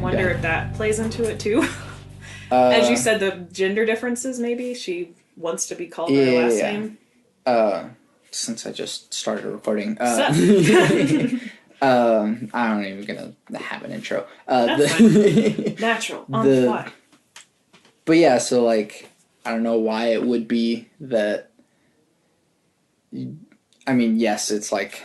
wonder if that plays into it too. As you said, the gender differences, maybe. She wants to be called by her last name. Since I just started recording. Sup? I'm not even going to have an intro. That's fine. Natural. On the fly. But yeah, so, like, I don't know why it would be that... I mean, yes, it's, like,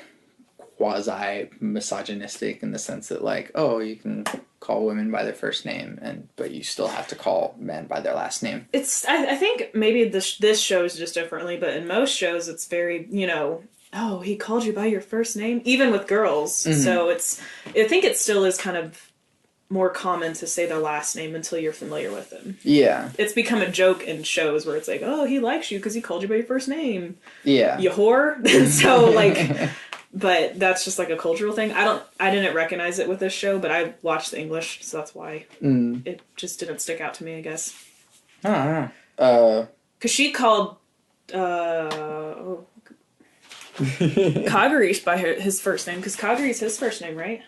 quasi-misogynistic in the sense that, like, oh, you can call women by their first name, but you still have to call men by their last name. I think maybe this shows just differently, but in most shows it's very, oh, he called you by your first name, even with girls. Mm-hmm. So I think it still is kind of more common to say their last name until you're familiar with them. Yeah. It's become a joke in shows where it's like, oh, he likes you because he called you by your first name. Yeah. You whore. So, like... But that's just like a cultural thing. I didn't recognize it with this show, but I watched the English, so that's why it just didn't stick out to me, I guess. I don't know. Because she called Kagarish by his first name, because Kagari's his first name, right?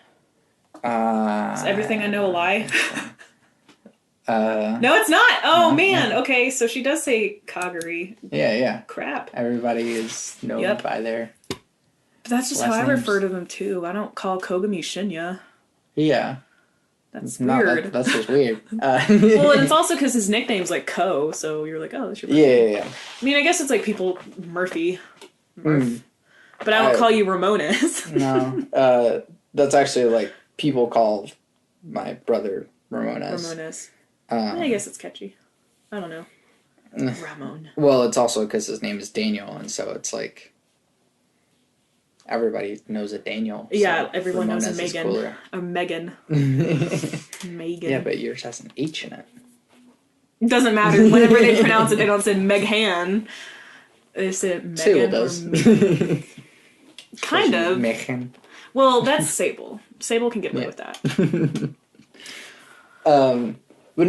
Is everything I know a lie? No, it's not. Oh, no, man. No. Okay, so she does say Kagari. Yeah. Crap. Everybody is known by their... But that's just how I refer to them, too. I don't call Kogami Shinya. Yeah. That's weird. That's just weird. Well, and it's also because his nickname's like Ko, so you're like, oh, that's your birthday. Yeah. I mean, I guess it's like people, Murph. But I don't call you Ramones. No. That's actually like, people call my brother Ramones. I guess it's catchy. I don't know. Ramon. Well, it's also because his name is Daniel, and so it's like... Everybody knows a Daniel. Yeah, everyone knows a Meghan. A Meghan. Meghan. Yeah, but yours has an H in it. It doesn't matter. Whenever they pronounce it, they don't say Meghan. They say Meghan. Sable does. Kind of. Meghan. Well, that's Sable. Sable can get away with that. But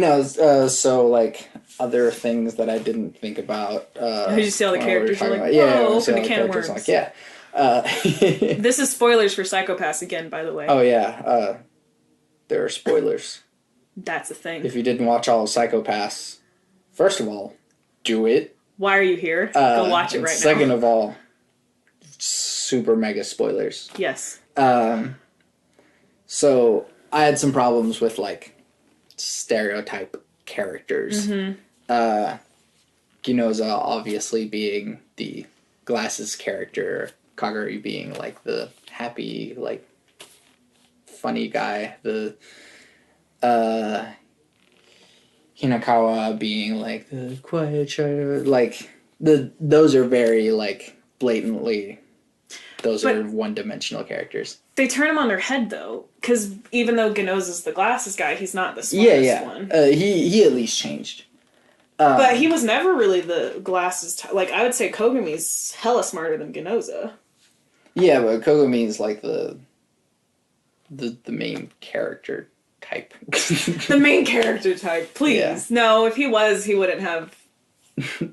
no, so, like, other things that I didn't think about. Did you see all the characters? You're like, whoa, open a can of worms. Like, yeah. This is spoilers for Psycho-Pass again, by the way. Oh, yeah. There are spoilers. That's the thing. If you didn't watch all of Psycho-Pass, first of all, do it. Why are you here? Go watch it right now. Second of all, super mega spoilers. Yes. So, I had some problems with, like, stereotype characters. Mm-hmm. Ginoza obviously being the glasses character, Kagari being, like, the happy, like, funny guy, the, Hinakawa being, like, the quiet shy, like, those are very, like, blatantly, those are one-dimensional characters. They turn him on their head, though, because even though Ginoza's the glasses guy, he's not the smartest one. He at least changed. But he was never really the glasses like, I would say Kogami's hella smarter than Ginoza. Yeah, but Kogami's like the main character type. The main character type, please. Yeah. No, if he was, he wouldn't have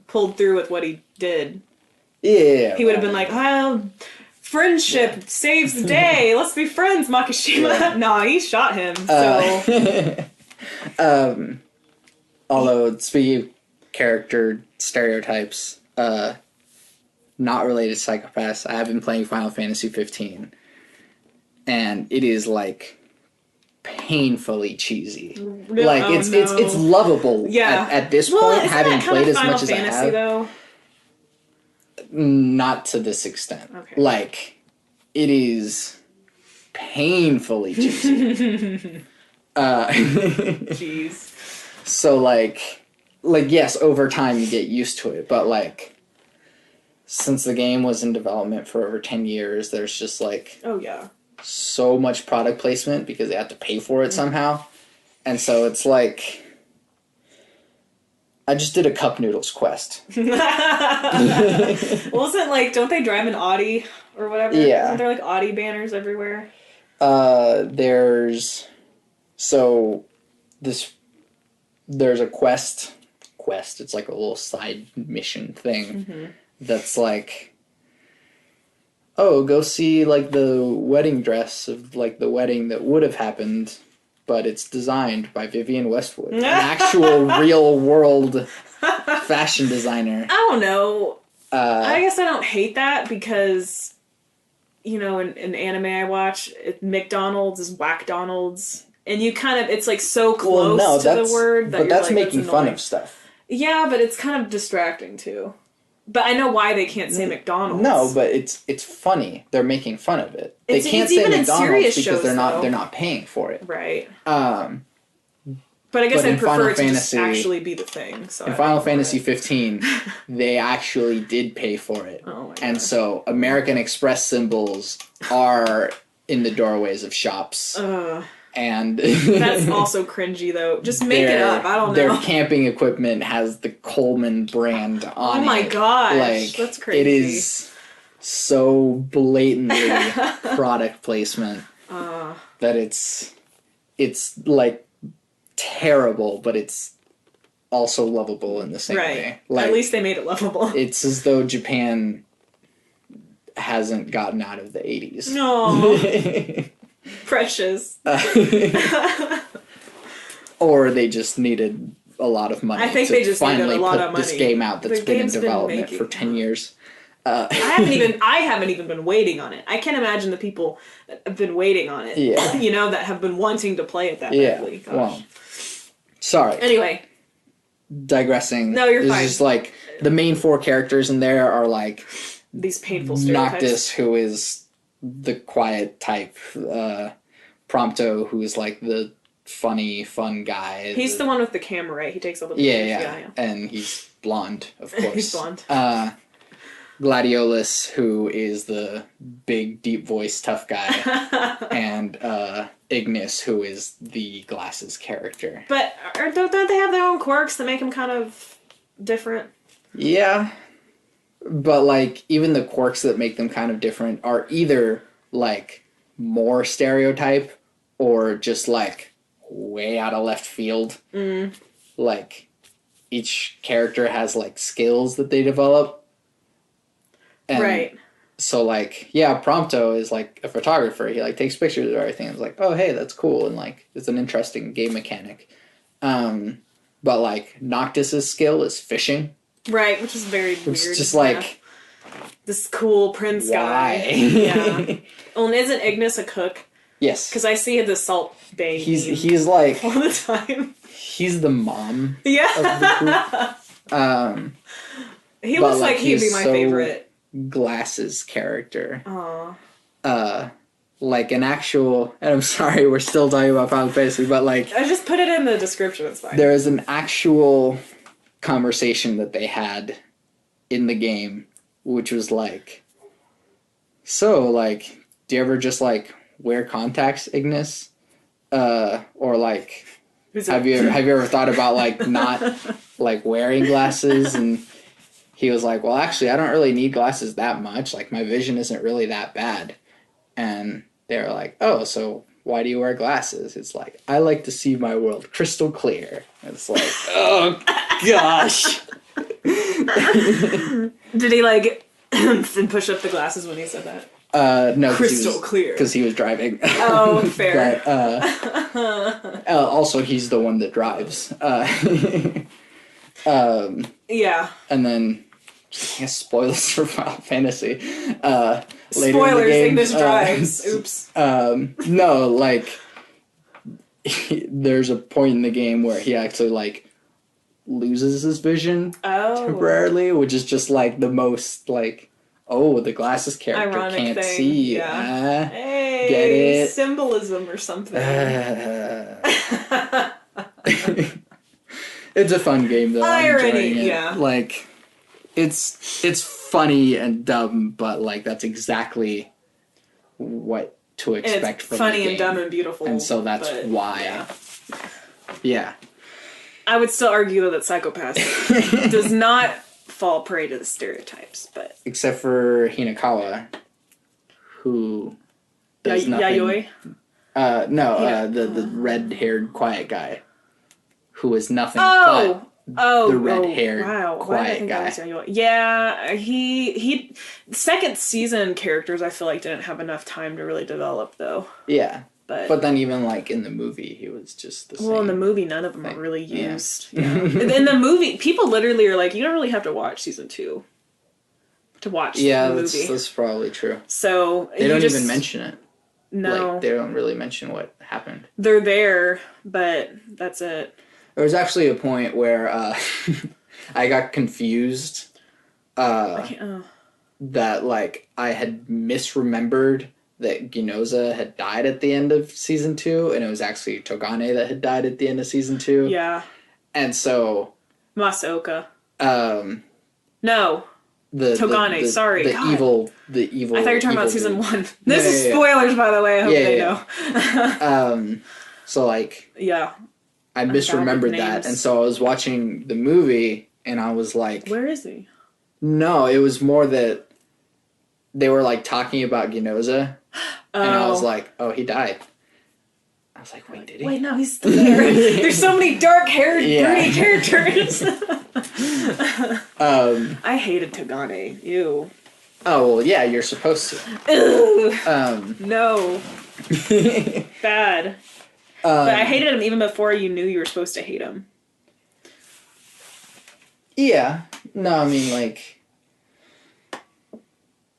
pulled through with what he did. Yeah. He would have been like, well, friendship saves the day. Let's be friends, Makishima. Yeah. No, he shot him, so... Although, speaking of character stereotypes, not related to Psycho-Pass, I have been playing Final Fantasy 15, and it is, like, painfully cheesy. Like, it's lovable at this point, having played as much as I have. Though? Not to this extent. Okay. Like, it is painfully cheesy. Jeez. So, like, yes, over time you get used to it, but, like, since the game was in development for over 10 years, there's just, like... Oh, yeah. So much product placement because they have to pay for it somehow. And so it's, like... I just did a Cup Noodles quest. Well, isn't, like, don't they drive an Audi or whatever? Yeah. Isn't there, like, Audi banners everywhere? There's... So, there's a quest, it's like a little side mission thing that's like, oh, go see, like, the wedding dress of, like, the wedding that would have happened but it's designed by Vivienne Westwood, an actual real world fashion designer. I don't know. I guess I don't hate that because, you know, in anime I watch, McDonald's is Whackdonald's. And you kind of, it's like so close to the word that but you're that's like, making that's fun of stuff. Yeah, but it's kind of distracting too. But I know why they can't say McDonald's. No, but it's funny. They're making fun of it. They can't say McDonald's because they're not paying for it. Right. But I guess I'd prefer it to just actually be the thing. So in Final Fantasy 15, they actually did pay for it. Oh my gosh. And so American Express symbols are in the doorways of shops. And that's also cringy, though. Just make it up. I don't know. Their camping equipment has the Coleman brand on it. Oh my gosh. Like, that's crazy. It is so blatantly product placement that it's like terrible, but it's also lovable in the same way. Like, at least they made it lovable. It's as though Japan hasn't gotten out of the 80s. No. Precious. Or they just needed a lot of money. I think they just needed a lot of money. This game out that's been in development for 10 years. I haven't even been waiting on it. I can't imagine the people that have been waiting on it. Yeah. You know, that have been wanting to play it that badly. Gosh. Well, sorry. Anyway. Digressing. No, you're fine. It's just like the main 4 characters in there are like these painful stereotypes. Noctis, who is the quiet type, Prompto, who is like the funny, fun guy. He's the one with the camera, right? He takes all the pictures. Yeah. And he's blonde, of course. He's blonde. Gladiolus, who is the big, deep voice tough guy, and Ignis, who is the glasses character. But don't they have their own quirks that make them kind of different? Yeah. But, like, even the quirks that make them kind of different are either, like, more stereotype or just, like, way out of left field. Like, each character has, like, skills that they develop. And right. So, like, yeah, Prompto is, like, a photographer. He, like, takes pictures of everything. It's like, oh, hey, that's cool. And, like, it's an interesting game mechanic. But, like, Noctis's skill is fishing. Right, which is very weird. It's just like... this cool prince guy. Yeah. Well, and isn't Ignis a cook? Yes. Because I see the Salt Bay He's like... all the time. He's the mom yeah. of the group. He looks like he'd be my favorite. Glasses character. Aww. Like an actual... And I'm sorry, we're still talking about Final Fantasy, but like... I just put it in the description, it's fine. There is an actual conversation that they had in the game, which was like... So, like, do you ever just, like, wear contacts, Ignis? Or, like... Have you ever thought about, like, not, like, wearing glasses? And he was like, well, actually, I don't really need glasses that much. Like, my vision isn't really that bad. And they were like, oh, so why do you wear glasses? It's like, I like to see my world crystal clear. And it's like, oh, gosh. Did he, like, push up the glasses when he said that? No, crystal clear. Because he was driving. Oh, fair. But, also, he's the one that drives. Yeah. And then, I guess spoilers for Final Fantasy. Later Spoilers, in the game, Ignis drives. Oops. No, like, there's a point in the game where he actually, like, loses his vision temporarily, which is just, like, the most, like... Oh, the glasses character ironic can't thing. see. Yeah. Hey, get it? Symbolism or something. It's a fun game, though. Irony, I'm enjoying it. yeah. Like, it's funny and dumb, but, like, that's exactly what to expect from the game. It's funny and dumb and beautiful. And so that's why. Yeah. I would still argue that Psycho-Pass does not fall prey to the stereotypes, but... Except for Hinakawa, who does nothing. Yayoi? The red-haired quiet guy, who is nothing but the red-haired quiet guy. Yeah, he second season characters I feel like didn't have enough time to really develop, though. Yeah. But then even, like, in the movie, he was just the same. Well, in the movie, none of them are really used. Yeah. In the movie, people literally are like, you don't really have to watch season 2 to watch the movie. Yeah, that's probably true. So they don't even mention it. No. Like, they don't really mention what happened. They're there, but that's it. There was actually a point where I got confused that, like, I had misremembered that Ginoza had died at the end of season 2, and it was actually Togane that had died at the end of season 2. Yeah. And so... Masaoka. No. Togane, sorry. The evil... I thought you were talking about season 1. This is spoilers, by the way. I hope they know. So, like... Yeah. I misremembered that, and so I was watching the movie, and I was like... Where is he? No, it was more that they were, like, talking about Ginoza, and I was like, oh, he died. I was like, wait, did he? Wait, no, he's still there. There's so many dark-haired, broody characters. I hated Togane. Ew. Oh, well, yeah, you're supposed to. No. Bad. But I hated him even before you knew you were supposed to hate him. Yeah. No, I mean, like...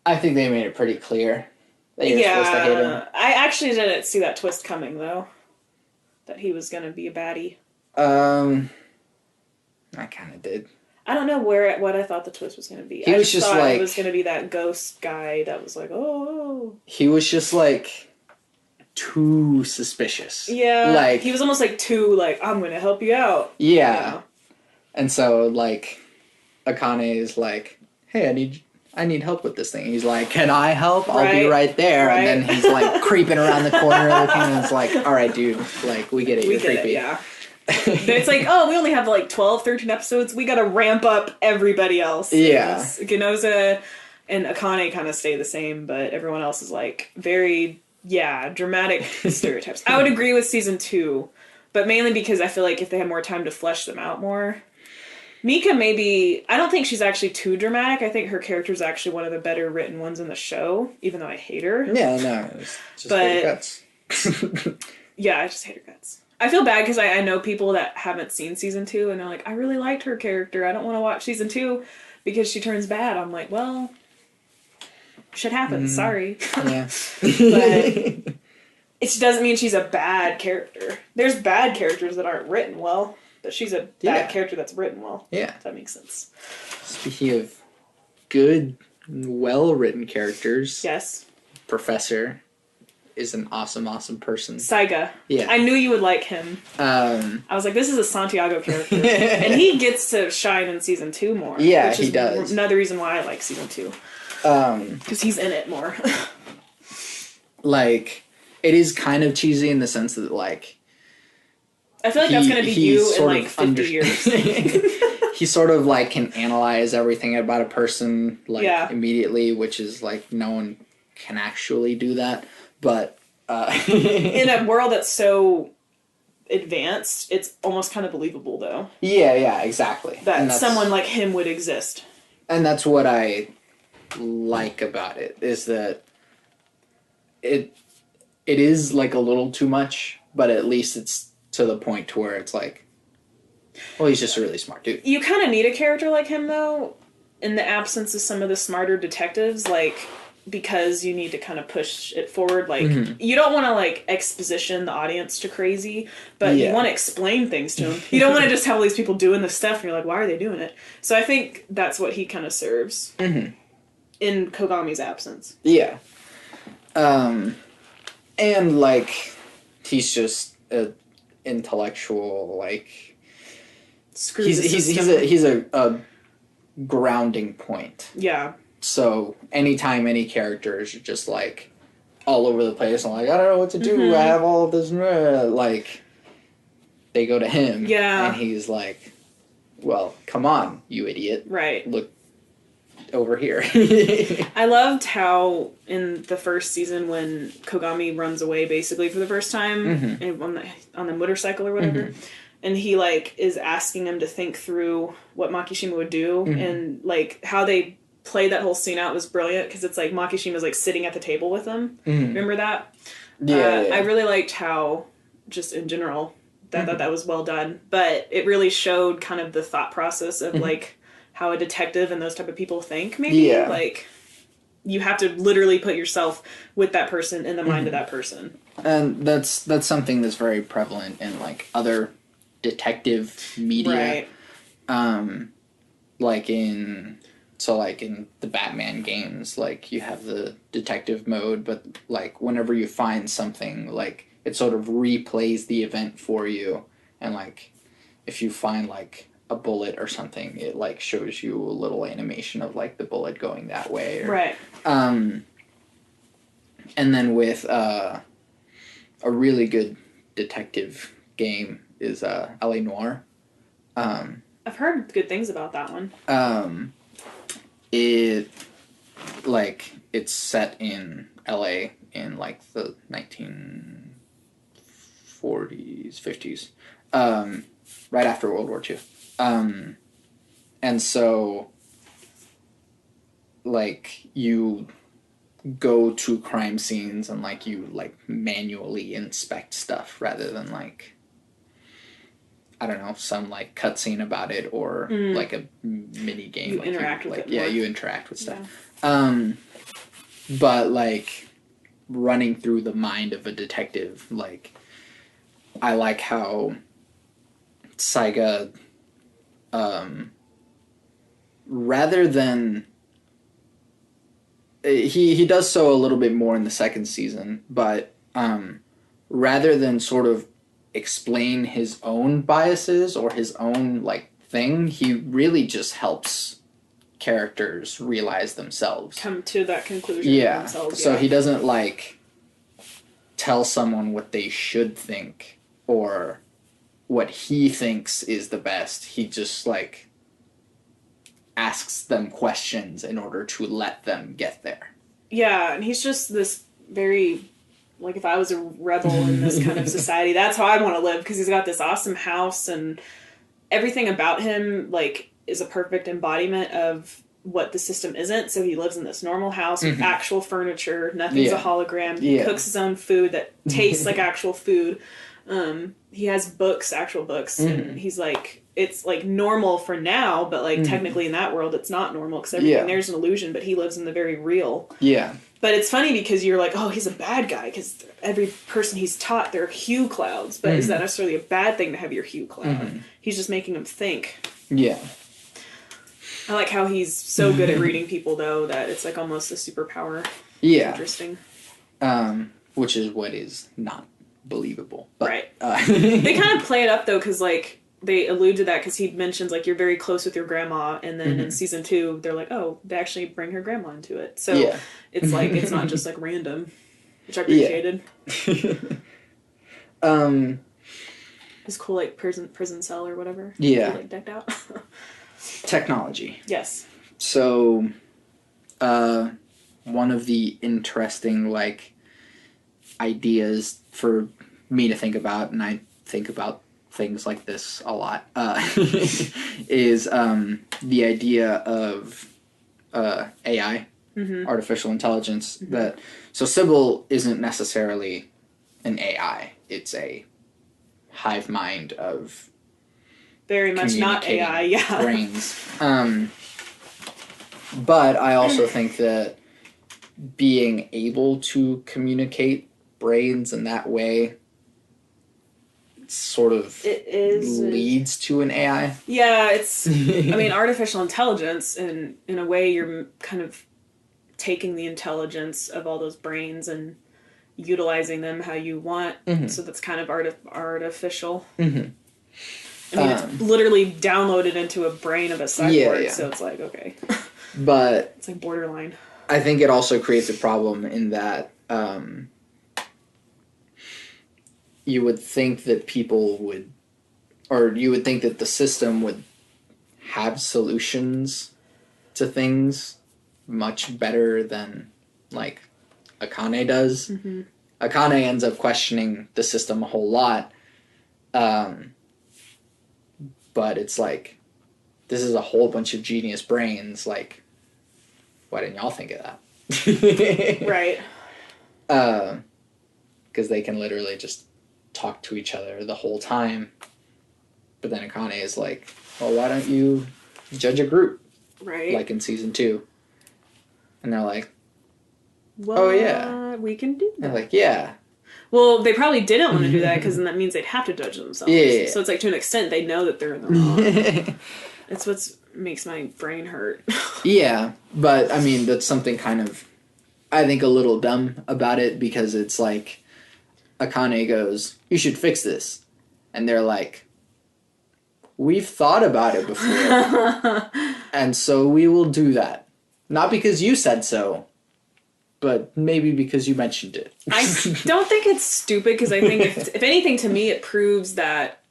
I think they made it pretty clear that you're supposed to hate him. I actually didn't see that twist coming, though. That he was going to be a baddie. I kind of did. I don't know what I thought the twist was going to be. He was just like... it was going to be that ghost guy that was like, oh. He was just, like, too suspicious. Yeah. Like... He was almost, like, too, like, I'm going to help you out. Yeah. You know? And so, like, Akane is like, hey, I need help with this thing. He's like, can I help? I'll be right there. Right. And then he's like creeping around the corner looking, and it's like, all right, dude, like, we get it. You're creepy. Yeah. It's like, oh, we only have like 12, 13 episodes. We got to ramp up everybody else. Yeah. Ginoza and Akane kind of stay the same, but everyone else is like very, dramatic stereotypes. I would agree with season 2, but mainly because I feel like if they had more time to flesh them out more. Mika maybe... I don't think she's actually too dramatic. I think her character is actually one of the better written ones in the show, even though I hate her. Yeah, no. It's just hate her guts. Yeah, I just hate her guts. I feel bad because I know people that haven't seen season 2, and they're like, I really liked her character. I don't want to watch season 2 because she turns bad. I'm like, well, shit happens. Sorry. Yeah. But it doesn't mean she's a bad character. There's bad characters that aren't written well. But she's a bad character that's written well. Yeah. If that makes sense. Speaking of good, well-written characters. Yes. Professor is an awesome, awesome person. Saiga. Yeah. I knew you would like him. I was like, this is a Santiago character. And he gets to shine in season 2 more. Yeah, he does. Another reason why I like season 2. Because he's in it more. Like, it is kind of cheesy in the sense that, like, I feel like that's going to be you in like 50 years. He sort of like can analyze everything about a person like immediately, which is like no one can actually do that. But in a world that's so advanced, it's almost kind of believable though. Yeah, exactly. That someone like him would exist. And that's what I like about it, is that it is like a little too much, but at least it's to the point to where it's like, well, he's just a really smart dude. You kind of need a character like him, though, in the absence of some of the smarter detectives, like, because you need to kind of push it forward. Like, you don't want to, like, exposition the audience to crazy, but you want to explain things to them. You don't want to just have all these people doing this stuff, and you're like, why are they doing it? So I think that's what he kind of serves in Kogami's absence. Yeah. And, like, he's just a intellectual, like, he's a grounding point. Yeah. So anytime any characters are just like all over the place and like, I don't know what to do, I have all of this, like, they go to him. Yeah. And he's like, well, come on, you idiot. Right. Look over here. I loved how in the first season when Kogami runs away basically for the first time on the motorcycle or whatever, and he like is asking him to think through what Makishima would do, and like how they played that whole scene out was brilliant because it's like Makishima's like sitting at the table with him. Remember that? I really liked how, just in general, that was well done. But it really showed kind of the thought process of like how a detective and those type of people think. Maybe like you have to literally put yourself with that person in the mind of that person. And that's something that's very prevalent in like other detective media. Right. Like in the Batman games, like you have the detective mode, but like whenever you find something, like it sort of replays the event for you, and like if you find like a bullet or something, it like shows you a little animation of like the bullet going that way. Right. And then with a really good detective game is LA Noire. I've heard good things about that one. It like it's set in LA in like the 1940s, 50s, right after World War II. And so like you go to crime scenes and like you like manually inspect stuff rather than like, I don't know, some like cutscene about it or like a mini game. You like interact with it more. Yeah, you interact with stuff. Yeah. But like running through the mind of a detective, like I like how Saiga, rather than he does so a little bit more in the second season, but rather than sort of explain his own biases or his own like thing, he really just helps characters realize themselves, come to that conclusion themselves. So he doesn't like tell someone what they should think or what he thinks is the best. He just like asks them questions in order to let them get there. Yeah, and he's just this very, like, if I was a rebel in this kind of society, that's how I'd want to live, because he's got this awesome house and everything about him, like, is a perfect embodiment of what the system isn't. So he lives in this normal house with actual furniture, nothing's a hologram, he cooks his own food that tastes like actual food. He has books, actual books, and he's like, it's like normal for now, but like technically in that world it's not normal because everything there's an illusion, but he lives in the very real. Yeah. But it's funny because you're like, oh, he's a bad guy because every person he's taught, they're hue clouds. But is that necessarily a bad thing to have your hue cloud? He's just making them think. Yeah. I like how he's so good at reading people, though, that it's like almost a superpower. Yeah. It's interesting. Which is what is not believable. But, right. They kind of play it up, though, because like they allude to that because he mentions like you're very close with your grandma, and then in season 2 they're like, oh, they actually bring her grandma into it. So it's like it's not just like random, which I appreciated. It's cool, like prison cell or whatever. Yeah. Like decked out. Technology. Yes. So, one of the interesting like ideas for me to think about, and I think about things like this a lot, is the idea of AI, artificial intelligence. That so Sybil isn't necessarily an AI; it's a hive mind of very much not AI, brains. But I also think that being able to communicate brains in that way sort of leads to an AI. Yeah, it's, I mean, artificial intelligence, in a way you're kind of taking the intelligence of all those brains and utilizing them how you want. So that's kind of artificial. I mean, it's literally downloaded into a brain of a cyborg, so it's like, okay. But it's like borderline. I think it also creates a problem in that you would think that people would, or you would think that the system would have solutions to things much better than, like, Akane does. Akane ends up questioning the system a whole lot. But it's like, this is a whole bunch of genius brains, like, why didn't y'all think of that? Right. because they can literally just talk to each other the whole time. But then Akane is like, well, why don't you judge a group? Right. Like in season 2. And they're like, what? Oh, yeah. We can do that. They're like, yeah. Well, they probably didn't want to do that because then that means they'd have to judge themselves. Yeah. So it's like, to an extent, they know that they're in the wrong. It's what makes my brain hurt. Yeah, but I mean, that's something kind of, I think, a little dumb about it, because it's like, Akane goes, you should fix this. And they're like, we've thought about it before. And so we will do that. Not because you said so, but maybe because you mentioned it. I don't think it's stupid, because I think, if anything, to me, it proves that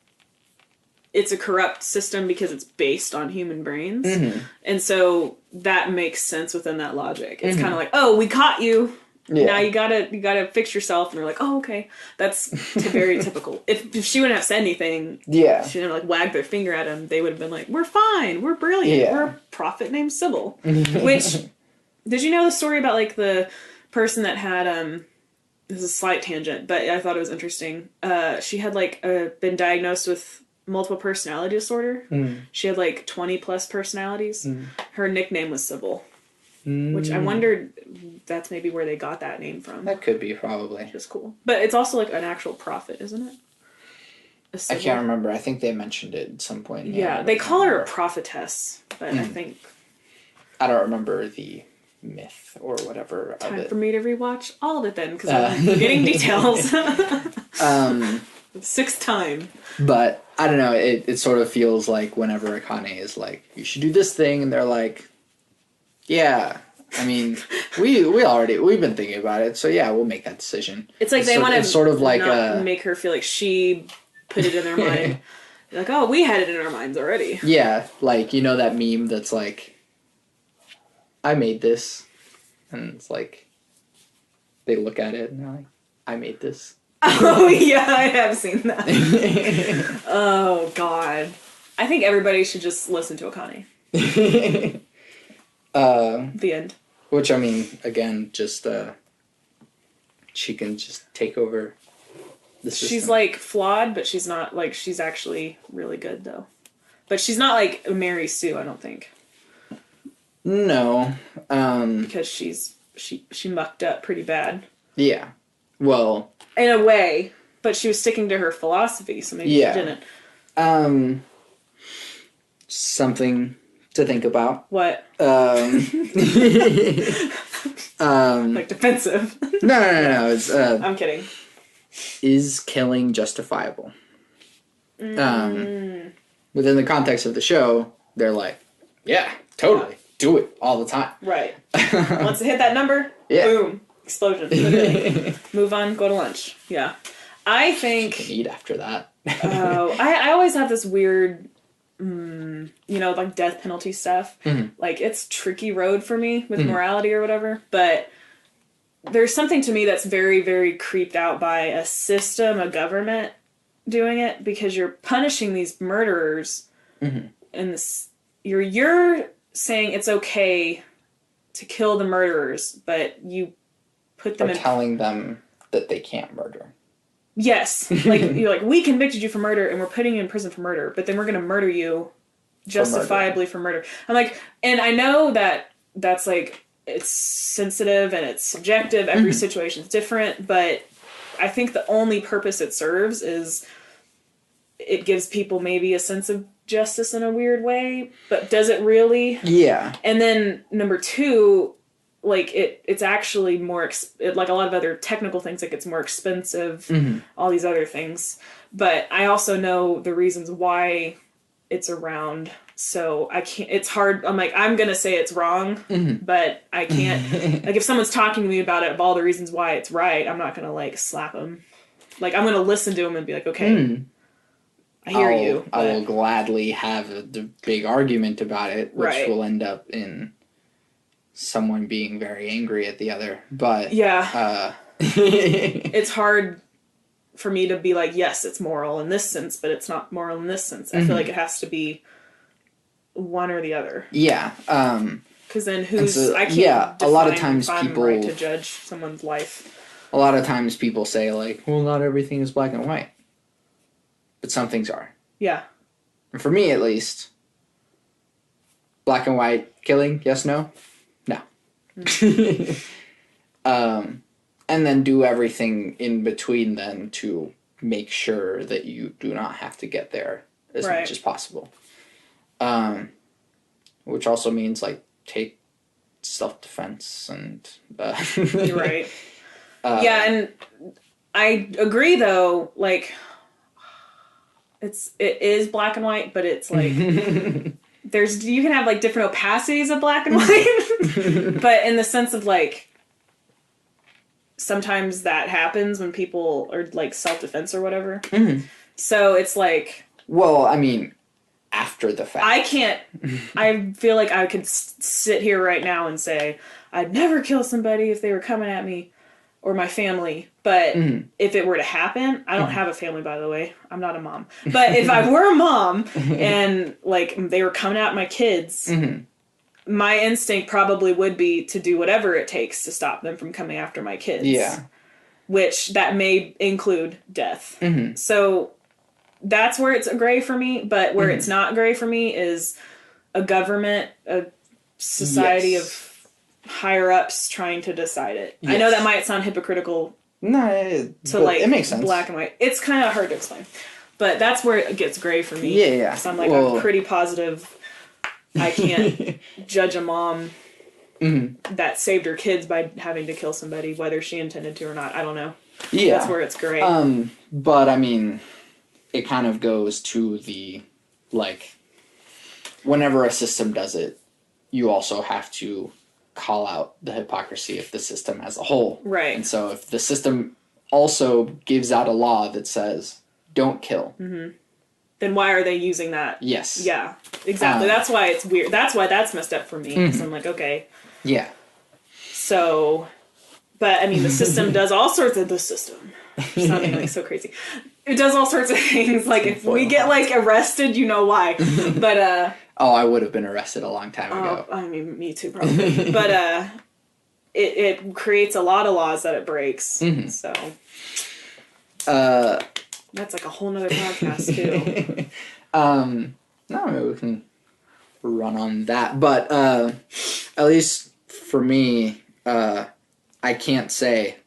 it's a corrupt system because it's based on human brains. Mm-hmm. And so that makes sense within that logic. It's kind of like, oh, we caught you. Yeah. Now you gotta fix yourself. And they're like, oh, okay. That's very typical. If she wouldn't have said anything, yeah, she didn't like wag their finger at him, they would have been like, we're fine. We're brilliant. Yeah. We're a prophet named Sybil. Which, did you know the story about like the person that had, this is a slight tangent, but I thought it was interesting. She had like been diagnosed with multiple personality disorder. She had like 20 plus personalities. Her nickname was Sybil, which I wondered, that's maybe where they got that name from. That could be, probably. Which is cool. But it's also like an actual prophet, isn't it? I can't remember. I think they mentioned it at some point. Yeah, they call her a prophetess, but I think... I don't remember the myth or whatever Time of it. For me to rewatch all of it then, because I'm forgetting details. Sixth time. But, I don't know, it sort of feels like whenever Akane is like, you should do this thing, and they're like, yeah, I mean, we've been thinking about it, so yeah, we'll make that decision. It's like they want to sort of like make her feel like she put it in their mind. Like, oh, we had it in our minds already. Yeah, like, you know that meme that's like, I made this, and it's like, they look at it and they're like, I made this. Oh, yeah, I have seen that. Oh, God. I think everybody should just listen to Akane. The end. Which, I mean, again, just, she can just take over the system. She's, like, flawed, but she's not, like, she's actually really good, though. But she's not, like, Mary Sue, I don't think. No. Because she mucked up pretty bad. Yeah. Well... In a way, but she was sticking to her philosophy, so maybe she didn't. Something to think about. What? Like defensive. No. It's, I'm kidding. Is killing justifiable? Within the context of the show, they're like, yeah, totally. Do it all the time. Right. Once it hit that number, boom. Explosion. Move on, go to lunch. Yeah. I think... You can eat after that. I always have this weird, like death penalty stuff. Mm-hmm. Like, it's tricky road for me with morality or whatever. But there's something to me that's very, very creeped out by a system, a government doing it. Because you're punishing these murderers. Mm-hmm. And you're saying it's okay to kill the murderers, but you... put them telling them that they can't murder. Yes. Like, you're like, we convicted you for murder and we're putting you in prison for murder, but then we're going to murder you justifiably for murder. I'm like, and I know that that's like, it's sensitive and it's subjective. Every situation is different, but I think the only purpose it serves is it gives people maybe a sense of justice in a weird way, but does it really? Yeah. And then number 2, like, it's actually more, like a lot of other technical things, like it's more expensive, all these other things. But I also know the reasons why it's around, so I can't, it's hard, I'm like, I'm going to say it's wrong, but I can't, like, if someone's talking to me about it, of all the reasons why it's right, I'm not going to, like, slap them. Like, I'm going to listen to them and be like, okay, I hear you. But... I will gladly have a big argument about it, which will end up in... someone being very angry at the other, but it's hard for me to be like, yes, it's moral in this sense, but it's not moral in this sense. I feel like it has to be one or the other. Yeah. Because then who's... I can't a lot of times if I'm people... right to judge someone's life. a lot of times people say, like, well, not everything is black and white. But some things are. Yeah. And for me, at least, black and white killing, yes, no? No. And then do everything in between then to make sure that you do not have to get there as much as possible. Which also means, like, take self-defense and... You're right. Yeah, and I agree, though, like, it is black and white, but it's, like, you can have, like, different opacities of black and white, but in the sense of, like, sometimes that happens when people are, like, self-defense or whatever. Mm-hmm. So it's, like... Well, I mean... after the fact. I feel like I could sit here right now and say, I'd never kill somebody if they were coming at me or my family. But if it were to happen, I don't have a family, by the way. I'm not a mom. But if I were a mom and, like, they were coming at my kids, my instinct probably would be to do whatever it takes to stop them from coming after my kids. Yeah. Which that may include death. So... that's where it's gray for me, but where it's not gray for me is a government, a society of higher-ups trying to decide it. Yes. I know that might sound hypocritical it makes sense. Black and white. It's kind of hard to explain. But that's where it gets gray for me. Yeah, yeah. So I'm pretty positive I can't judge a mom that saved her kids by having to kill somebody, whether she intended to or not. I don't know. Yeah. That's where it's gray. But, I mean... it kind of goes to the, like, whenever a system does it, you also have to call out the hypocrisy of the system as a whole. Right. And so if the system also gives out a law that says, don't kill. Then why are they using that? Yes. Yeah, exactly. That's why it's weird. That's why that's messed up for me. Because I'm like, okay. Yeah. So, but, I mean, the system does all sorts of... the system. Sounding like so crazy. It does all sorts of things. Like, if we get, like, arrested, you know why. But, oh, I would have been arrested a long time ago. I mean, me too, probably. But, it creates a lot of laws that it breaks. So. That's like a whole nother podcast, too. No, maybe we can run on that. But, at least for me, I can't say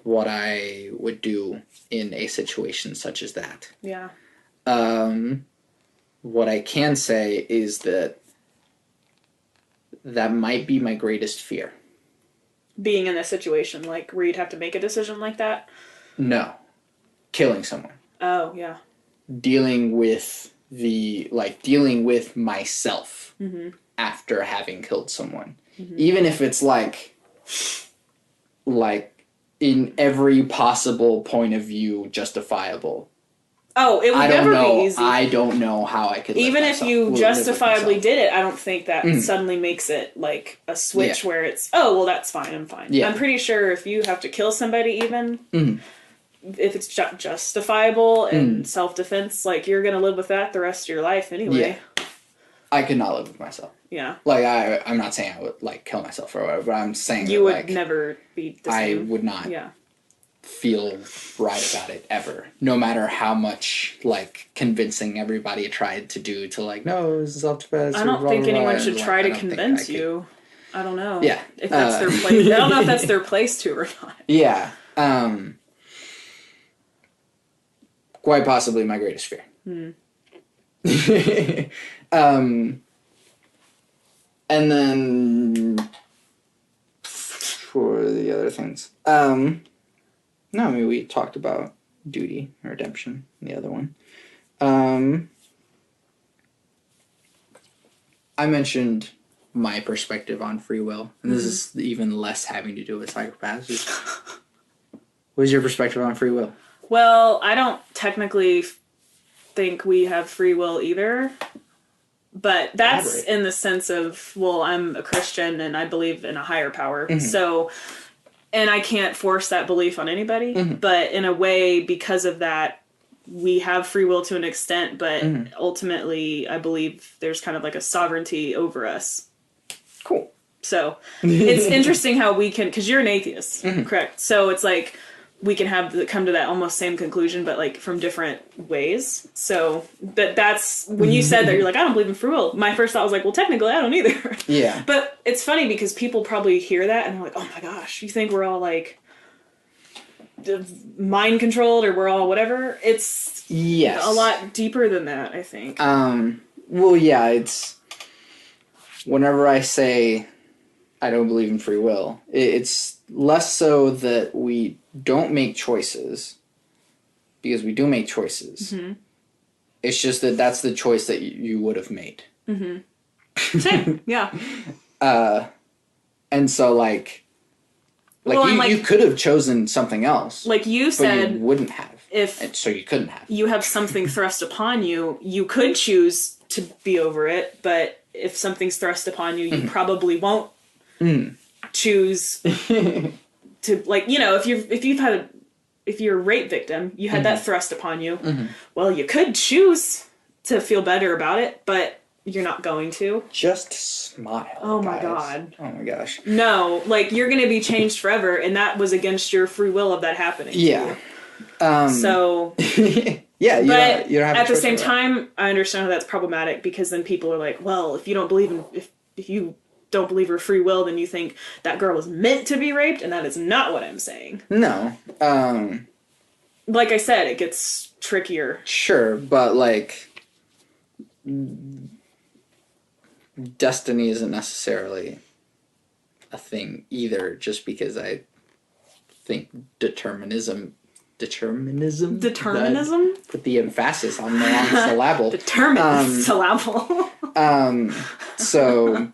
what I would do in a situation such as that. Yeah. What I can say is that might be my greatest fear. Being in a situation like where you'd have to make a decision like that? No. Killing someone. Oh, yeah. Dealing with myself after having killed someone. Even if it's like in every possible point of view justifiable. Oh, it would never be easy. I don't know how I could even if you justifiably did it, I don't think that suddenly makes it like a switch where it's, oh, well, that's fine, I'm fine. Yeah. I'm pretty sure if you have to kill somebody even, if it's justifiable and self-defense, like, you're going to live with that the rest of your life anyway. Yeah. I could not live with myself. Yeah. Like, I'm not saying I would, like, kill myself or whatever, but I'm saying you would never be the same. I would not feel right about it ever. No matter how much, like, convincing everybody tried to do to, like, no, this is self-defense. I don't think anyone should try to convince you. I don't know. Yeah. If that's their place. I don't know if that's their place to or not. Yeah. Quite possibly my greatest fear. And then for the other things, no, I mean, we talked about duty and redemption in the other one. I mentioned my perspective on free will, and this is even less having to do with psychopaths. What is your perspective on free will? Well, I don't technically think we have free will either. But that's in the sense of, well, I'm a Christian and I believe in a higher power. So, and I can't force that belief on anybody. But in a way, because of that, we have free will to an extent. But ultimately, I believe there's kind of like a sovereignty over us. Cool. So it's interesting how we can, because you're an atheist, correct? So it's like we can come to that almost same conclusion, but like from different ways. So that's when you said that, you're like, I don't believe in free will. My first thought was like, well, technically I don't either. Yeah. But it's funny because people probably hear that and they're like, oh my gosh, you think we're all like mind controlled or we're all whatever? It's a lot deeper than that, I think. Well, yeah, it's whenever I say I don't believe in free will, it's less so that we don't make choices, because we do make choices. It's just that that's the choice that you would have made. Same, yeah. And so like you could have chosen something else. Like you said, but you wouldn't have. So you couldn't have. You have something thrust upon you, you could choose to be over it, but if something's thrust upon you, you probably won't choose to, like, if you're a rape victim, you had that thrust upon you. Well, you could choose to feel better about it, but you're not going to. Just smile. Oh my guys. God. Oh my gosh. No, like you're going to be changed forever, and that was against your free will of that happening. Yeah. So. Yeah, you but don't have at the same time, I understand how that's problematic, because then people are like, well, if you don't believe in if you don't believe in free will, then you think that girl was meant to be raped, and that is not what I'm saying. No. Like I said, it gets trickier. Sure, but like destiny isn't necessarily a thing either, just because I think determinism. Put the emphasis on the wrong syllable. Syllable. So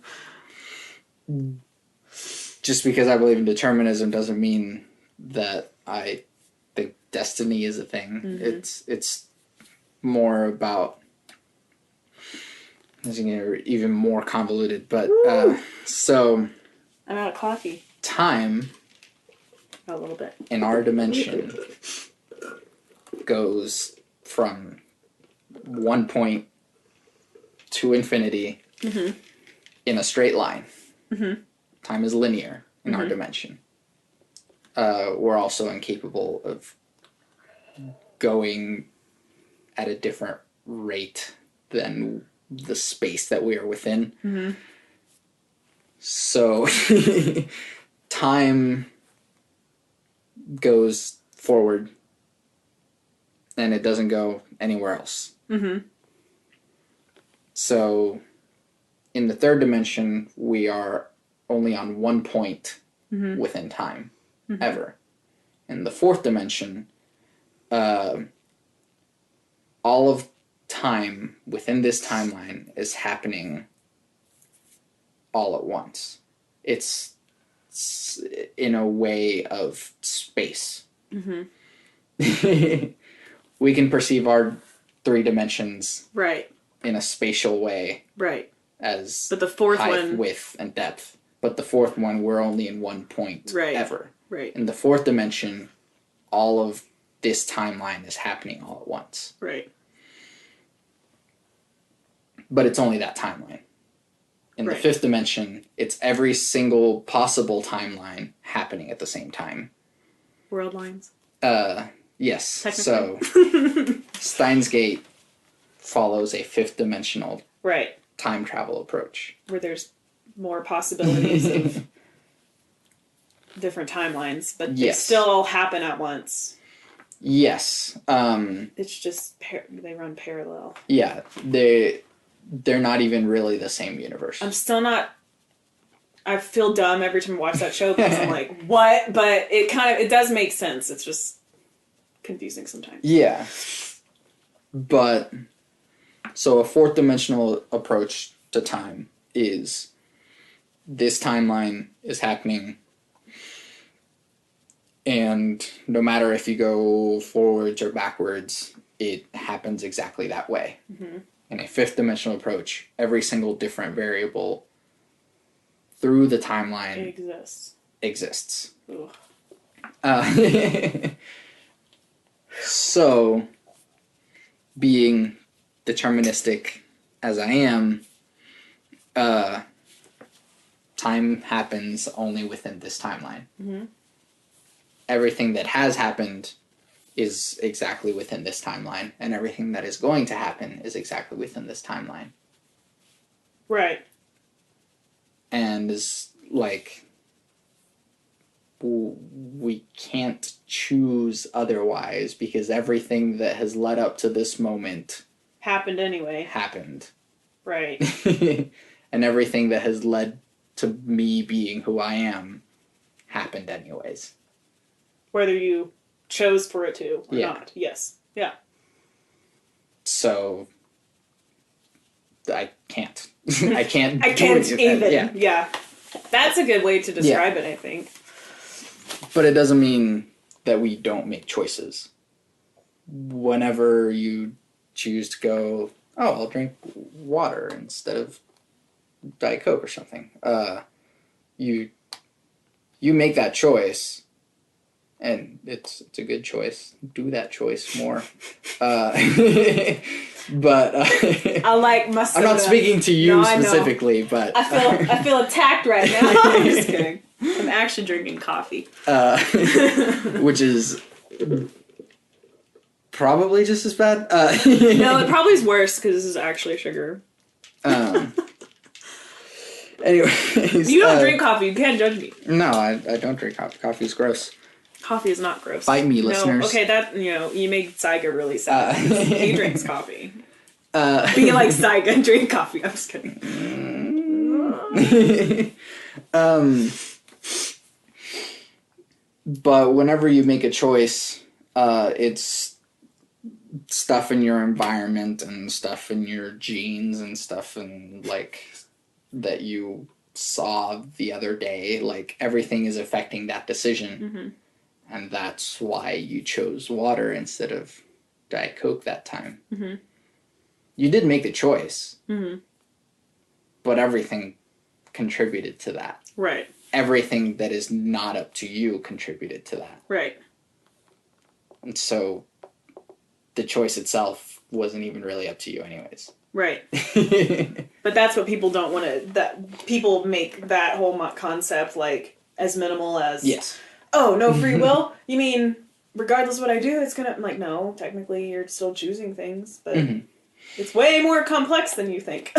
just because I believe in determinism doesn't mean that I think destiny is a thing. It's more about, it's even more convoluted, but so I'm out of coffee. Time a little bit in our dimension goes from one point to infinity in a straight line. Time is linear in our dimension. We're also incapable of going at a different rate than the space that we are within. So time goes forward and it doesn't go anywhere else. So in the third dimension, we are only on one point within time, ever. In the fourth dimension, all of time within this timeline is happening all at once. It's in a way of space. We can perceive our three dimensions in a spatial way, as but the fourth height, width, and depth. But the fourth one, we're only in one point ever. In the fourth dimension, all of this timeline is happening all at once. But it's only that timeline. In the fifth dimension, it's every single possible timeline happening at the same time. World lines. Yes. So Steins Gate follows a fifth dimensional time travel approach, where there's more possibilities of different timelines, but they still all happen at once. Yes. It's just they run parallel. Yeah, they're not even really the same universe. I'm still not. I feel dumb every time I watch that show because I'm like, what? But it does make sense. It's just confusing sometimes. Yeah. But so a fourth dimensional approach to time is this timeline is happening, and no matter if you go forwards or backwards, it happens exactly that way. In a fifth dimensional approach, every single different variable through the timeline exists. So, being deterministic as I am, time time happens only within this timeline. Everything that has happened is exactly within this timeline, and everything that is going to happen is exactly within this timeline. Right. And is like, we can't choose otherwise, because everything that has led up to this moment happened anyway. Happened. Right. And everything that has led to me being who I am happened anyways. Whether you chose for it to or not. Yes. Yeah. So I can't. I can't. I can't even. Yeah. That's a good way to describe it, I think. But it doesn't mean that we don't make choices. Whenever you choose to go, oh, I'll drink water instead of Diet Coke or something, you make that choice. And it's a good choice. Do that choice more. But I like my soda. I'm not speaking to you specifically, but I feel attacked right now. I'm just kidding. I'm actually drinking coffee, which is probably just as bad. No, it probably is worse because this is actually sugar. Anyways, you don't drink coffee. You can't judge me. No, I don't drink coffee. Coffee is gross. Coffee is not gross. Fight me, listeners. No, okay, that, you make Saiga really sad. He drinks coffee. Be like Saiga, drink coffee. I'm just kidding. But whenever you make a choice, it's stuff in your environment and stuff in your genes and stuff and like that you saw the other day. Like everything is affecting that decision. And that's why you chose water instead of Diet Coke that time. You did make the choice. But everything contributed to that. Right. Everything that is not up to you contributed to that. Right. And so the choice itself wasn't even really up to you anyways. Right. But that's what people don't want to... That people make that whole concept like as minimal as... Yes. Oh, no free will? You mean regardless of what I do, it's gonna... I'm like, no, technically you're still choosing things, but it's way more complex than you think.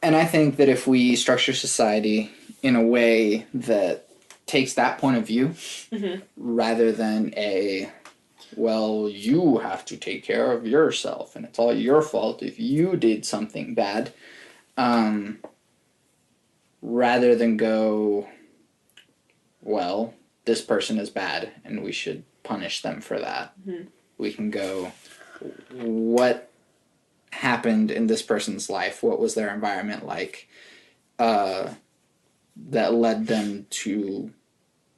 And I think that if we structure society in a way that takes that point of view, rather than well, you have to take care of yourself, and it's all your fault if you did something bad, rather than go, well, this person is bad, and we should punish them for that. We can go, what happened in this person's life? What was their environment like that led them to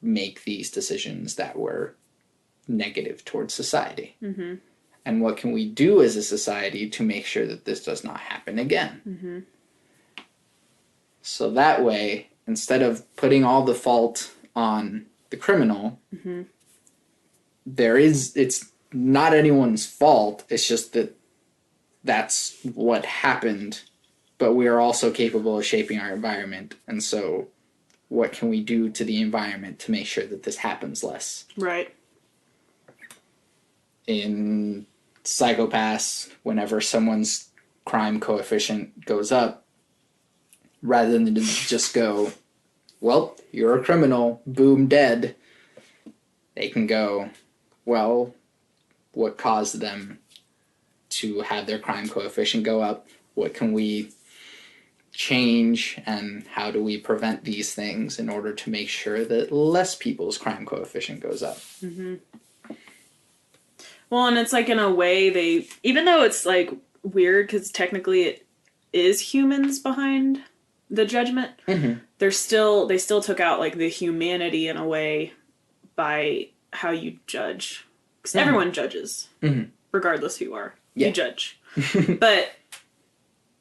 make these decisions that were negative towards society? And what can we do as a society to make sure that this does not happen again? So that way, instead of putting all the fault on the criminal, it's not anyone's fault. It's just that that's what happened, but we are also capable of shaping our environment. And so what can we do to the environment to make sure that this happens less? Right. In Psychopaths, whenever someone's crime coefficient goes up, rather than just go, well, you're a criminal, boom, dead, they can go, well, what caused them to have their crime coefficient go up? What can we change, and how do we prevent these things in order to make sure that less people's crime coefficient goes up? Well, and it's like in a way even though it's like weird because technically it is humans behind the judgment, they still took out like the humanity in a way by how you judge. Because everyone judges, regardless who you are. You judge. But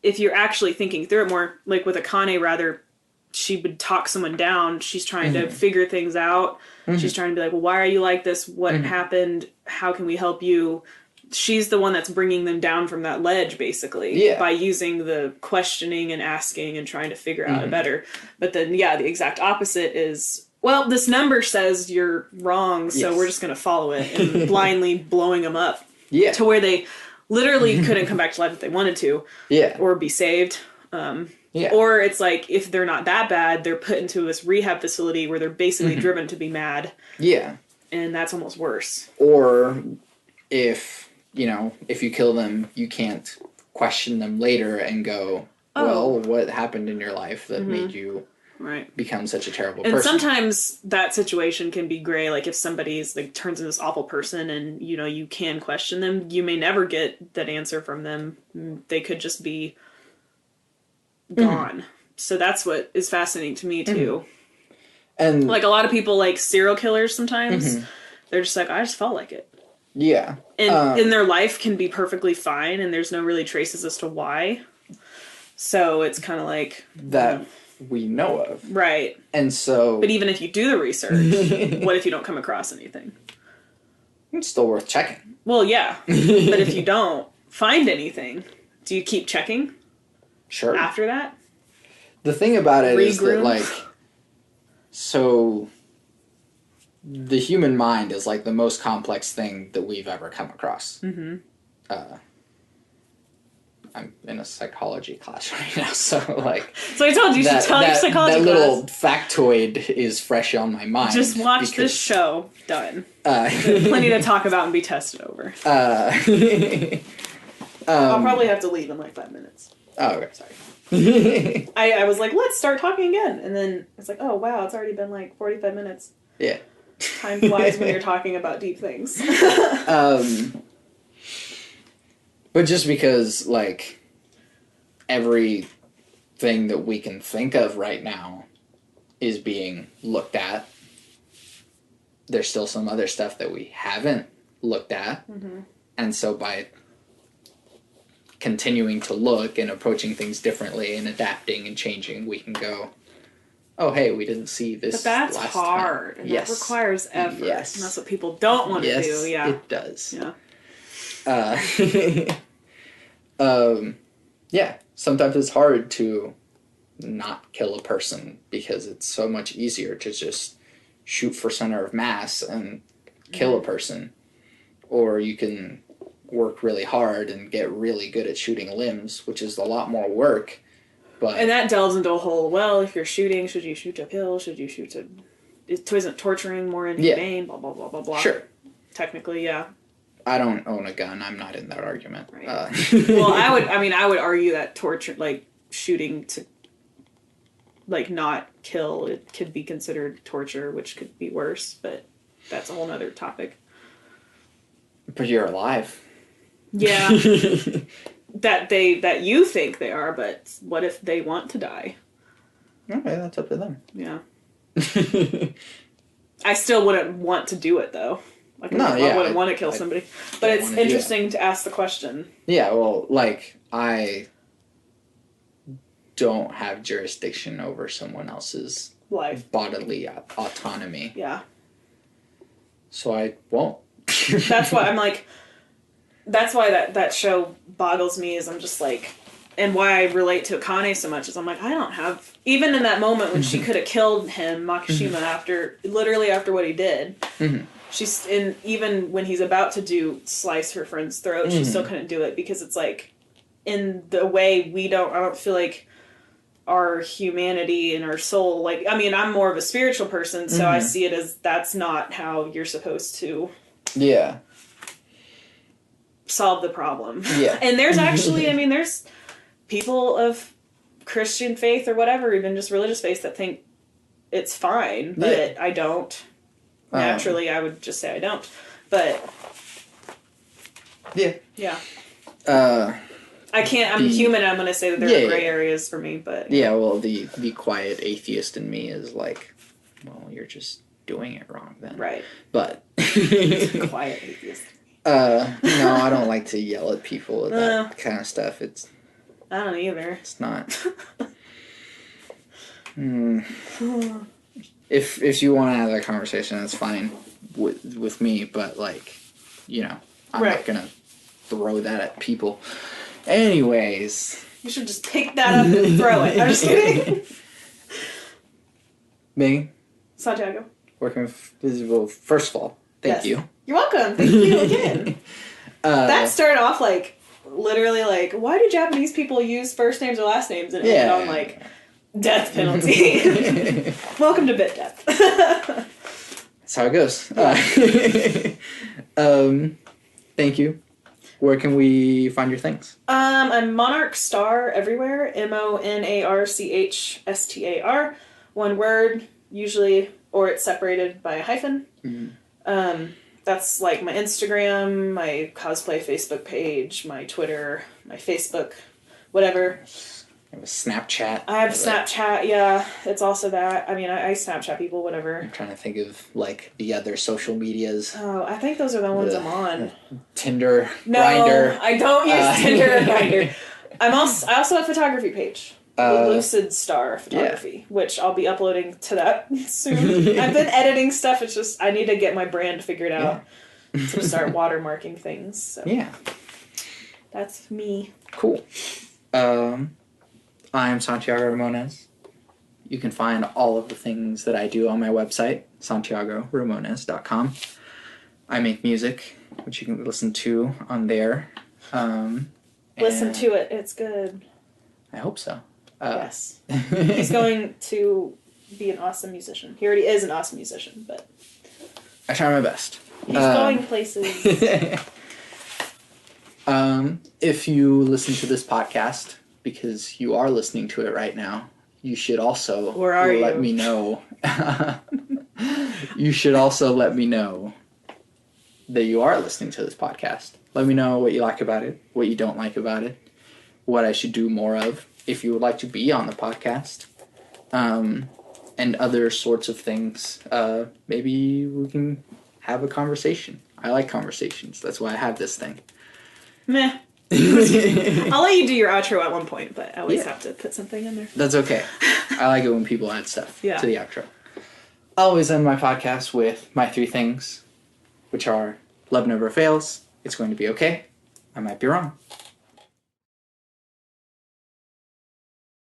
if you're actually thinking through it more, like with Akane, rather, she would talk someone down. She's trying to figure things out. She's trying to be like, well, why are you like this? What happened? How can we help you? she's the one that's bringing them down from that ledge, basically, Yeah. by using the questioning and asking and trying to figure out it better. But then, yeah, the exact opposite is, well, this number says you're wrong, so we're just going to follow it, and blindly blowing them up to where they literally couldn't come back to life if they wanted to, or be saved. Or it's like, if they're not that bad, they're put into this rehab facility where they're basically driven to be mad. Yeah. And that's almost worse. Or if, you know, if you kill them, you can't question them later and go, well, what happened in your life that made you become such a terrible person? And sometimes that situation can be gray. Like, if somebody's like turns into this awful person and, you know, you can question them, you may never get that answer from them. They could just be gone. So that's what is fascinating to me too. And like, a lot of people, like serial killers, sometimes they're just like, I just felt like it. Yeah. And in their life can be perfectly fine, and there's no really traces as to why. So it's kind of like that we know of, right? And so, but even if you do the research, what if you don't come across anything? It's still worth checking. Well, yeah, but if you don't find anything, do you keep checking? Sure. After that, the thing about it is that, like, so the human mind is like the most complex thing that we've ever come across. I'm in a psychology class right now, so like. So I told you, should tell your psychology class. That little factoid is fresh on my mind. Just watch this show. Done. Plenty to talk about and be tested over. I'll probably have to leave in like 5 minutes. Oh, okay. Sorry. I was like, let's start talking again, and then it's like, oh wow, it's already been like 45 minutes. Yeah. Time flies when you're talking about deep things. But just because, like, everything that we can think of right now is being looked at, there's still some other stuff that we haven't looked at. And so by continuing to look and approaching things differently and adapting and changing, we can go, oh, hey, we didn't see this. But that's last hard. time. And that requires effort. Yes. And that's what people don't want to do. Yeah. It does. Yeah. Yeah. Sometimes it's hard to not kill a person because it's so much easier to just shoot for center of mass and kill a person. Or you can work really hard and get really good at shooting limbs, which is a lot more work. And that delves into a whole, well, if you're shooting, should you shoot to kill? Should you shoot to... Isn't torturing more inhumane? Blah, blah, blah, blah, blah. Sure. Technically, yeah. I don't own a gun. I'm not in that argument. Right. Well, I would argue that torture, like, shooting to, like, not kill, it could be considered torture, which could be worse, but that's a whole nother topic. But you're alive. Yeah. that you think they are, but what if they want to die? Okay, that's up to them. Yeah. I still wouldn't want to do it, though. Like, I wouldn't want to kill somebody. But it's interesting to ask the question. Yeah, well, like, I don't have jurisdiction over someone else's life, bodily autonomy. Yeah. So I won't. That's why I'm like... That's why that show boggles me, is I'm just like... And why I relate to Akane so much is I'm like, I don't have... Even in that moment when she could have killed him, Makishima, after what he did... She's in, even when he's about to slice her friend's throat, she still couldn't do it, because it's like, in the way I don't feel like our humanity and our soul, like, I mean, I'm more of a spiritual person, so I see it as that's not how you're supposed to solve the problem. Yeah. And there's actually, I mean, there's people of Christian faith or whatever, even just religious faith, that think it's fine, but I don't. Naturally, I would just say I don't. But... Yeah. I can't... I'm human, I'm going to say that there are gray areas for me, but... Yeah, well, the quiet atheist in me is like, well, you're just doing it wrong then. Right. But... Quiet atheist. No, I don't like to yell at people with that kind of stuff. I don't either. It's not... If you want to have that conversation, that's fine with me, but, like, you know, I'm not gonna throw that at people. Anyways. You should just pick that up and throw it. I'm just kidding. Meghan? Santiago. Working with, well, first of all, thank you. You're welcome. Thank you again. That started off like, literally like, why do Japanese people use first names or last names? And it ended on like, death penalty. Welcome to Bit Death. That's how it goes. Thank you. Where can we find your things? I'm Monarch Star everywhere. MONARCHSTAR. One word, usually, or it's separated by a hyphen. Mm-hmm. That's like my Instagram, my cosplay Facebook page, my Twitter, my Facebook, whatever. I have a Snapchat. I have Snapchat, yeah. It's also that. I mean, I Snapchat people, whatever. I'm trying to think of, like, the other social medias. Oh, I think those are the ones I'm on. Tinder, No, Grindr. I don't use Tinder or Grindr. I also have a photography page. Lucid Star Photography, which I'll be uploading to that soon. I've been editing stuff. It's just, I need to get my brand figured out to start watermarking things. So. Yeah. That's me. Cool. I'm Santiago Ramones. You can find all of the things that I do on my website, santiagoramones.com. I make music, which you can listen to on there. Listen to it. It's good. I hope so. Yes. He's going to be an awesome musician. He already is an awesome musician, but... I try my best. He's going places. If you listen to this podcast, because you are listening to it right now, you should also let me know. You should also let me know that you are listening to this podcast. Let me know what you like about it, what you don't like about it, what I should do more of, if you would like to be on the podcast, and other sorts of things. Maybe we can have a conversation. I like conversations. That's why I have this thing. Meh. I'll let you do your outro at one point, but I always have to put something in there. That's okay. I like it when people add stuff to the outro. I always end my podcast with my 3 things, which are: love never fails, it's going to be okay, I might be wrong.